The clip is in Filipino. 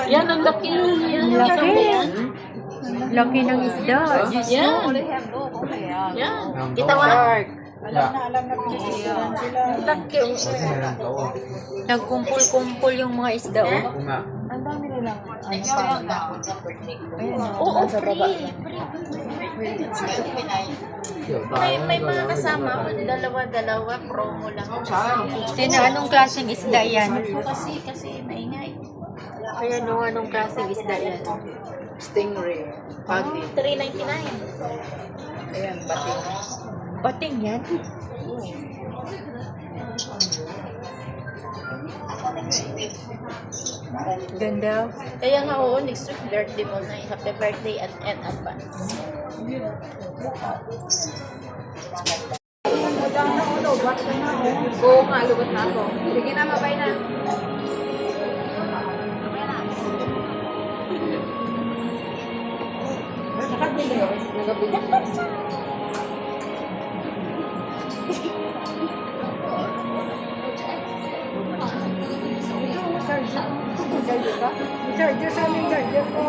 Yan, ang laki. Yan, Laki. yan. Laki ng isda. Diyos Yan. mo. Yan. Kita mo? Laki. Nagkumpul-kumpul yung mga isda. Oh. Oo, may mga kasama. Dalawa-dalawa. Promo lang. Tina, anong klaseng isda yan? Kasi maingay. Kaya anong klaseng isda yan? Stingray. Pagi. 399. Ayan, bating. Bating yan? Ganda. Kaya nga oo, next week birthday mo na. Happy birthday at advance. Oo nga, lugot na ako. Sige na, mabay na. Charger sa amin, charger ko.